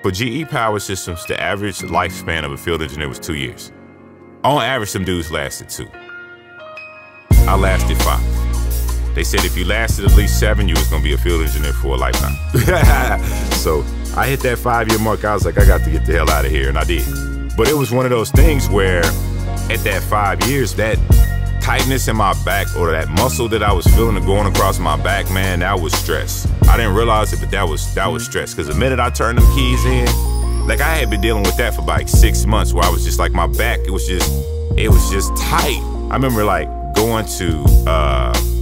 For GE Power Systems, the average lifespan of a field engineer was 2 years. On average, some dudes lasted 2. I lasted 5. They said if you lasted at least 7, you was gonna be a field engineer for a lifetime. So I hit that 5-year mark. I was like, I got to get the hell out of here, and I did. But it was one of those things where at that 5 years, that tightness in my back, or that muscle that I was feeling going across my back, man, that was stress. I didn't realize it, but that was stress. Because the minute I turned them keys in, like I had been dealing with that for like 6 months, where I was just like, my back, it was just tight. I remember like going to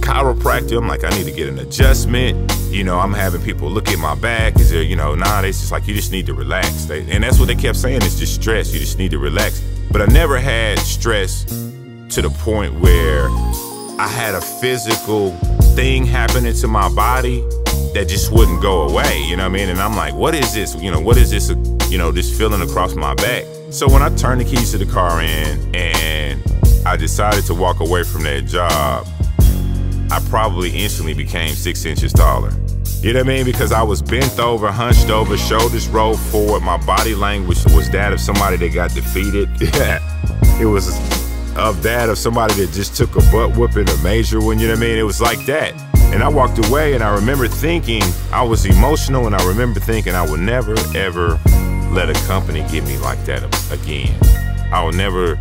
chiropractor. I'm like, I need to get an adjustment. You know, I'm having people look at my back. Is there, you know, nah, it's just like, you just need to relax. And that's what they kept saying, it's just stress. You just need to relax. But I never had stress to the point where I had a physical thing happening to my body that just wouldn't go away, you know what I mean? And I'm like, what is this? You know, what is this, you know, this feeling across my back? So when I turned the keys to the car in and I decided to walk away from that job, I probably instantly became 6 inches taller. You know what I mean? Because I was bent over, hunched over, shoulders rolled forward. My body language was that of somebody that got defeated. It was of that of somebody that just took a butt whooping, a major one, you know what I mean? It was like that. And I walked away, and I remember thinking, I was emotional, and I remember thinking I would never, ever let a company get me like that again. I will never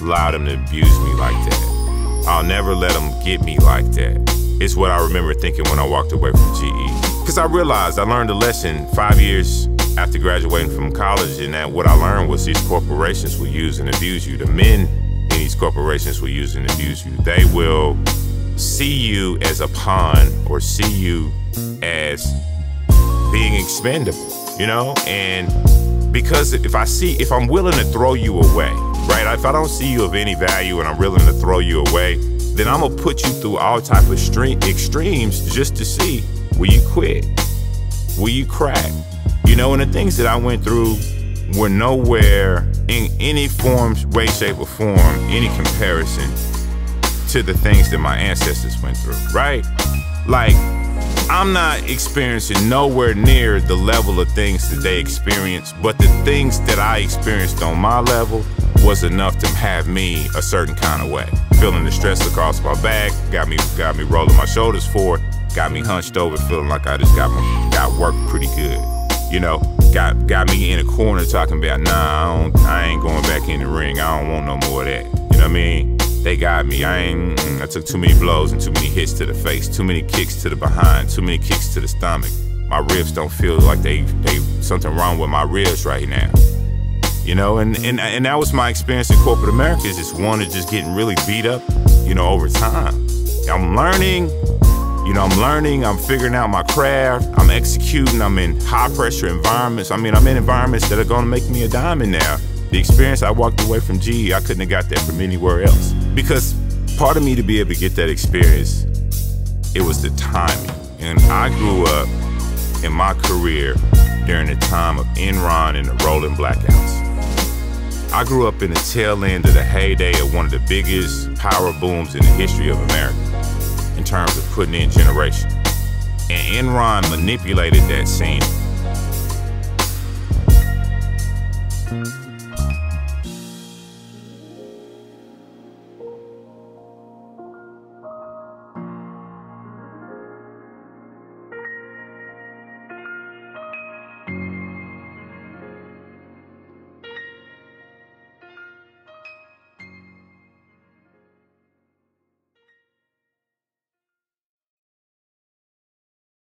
allow them to abuse me like that. I'll never let them get me like that. It's what I remember thinking when I walked away from GE. Because I realized, I learned a lesson 5 years after graduating from college, and that what I learned was these corporations will use and abuse you. The men in these corporations will use and abuse you. They will see you as a pawn, or see you as being expendable, you know? And because if I'm willing to throw you away, right? If I don't see you of any value and I'm willing to throw you away, then I'm gonna put you through all type of extremes just to see, will you quit? Will you crack? You know, and the things that I went through were nowhere in any form, way, shape, or form, any comparison to the things that my ancestors went through, right? Like, I'm not experiencing nowhere near the level of things that they experienced, but the things that I experienced on my level was enough to have me a certain kind of way. Feeling the stress across my back, got me rolling my shoulders forward, got me hunched over, feeling like I just got worked pretty good. You know, got me in a corner talking about, nah, I ain't going back in the ring. I don't want no more of that. You know what I mean? They got me. I took too many blows and too many hits to the face, too many kicks to the behind, too many kicks to the stomach. My ribs don't feel like they something wrong with my ribs right now. You know, and that was my experience in corporate America, is just one of just getting really beat up, you know, over time. I'm learning, I'm figuring out my craft, I'm executing, I'm in high pressure environments. I mean, I'm in environments that are gonna make me a diamond now. The experience I walked away from GE, I couldn't have got that from anywhere else. Because part of me to be able to get that experience, it was the timing. And I grew up in my career during the time of Enron and the rolling blackouts. I grew up in the tail end of the heyday of one of the biggest power booms in the history of America in terms of putting in generation. And Enron manipulated that scene.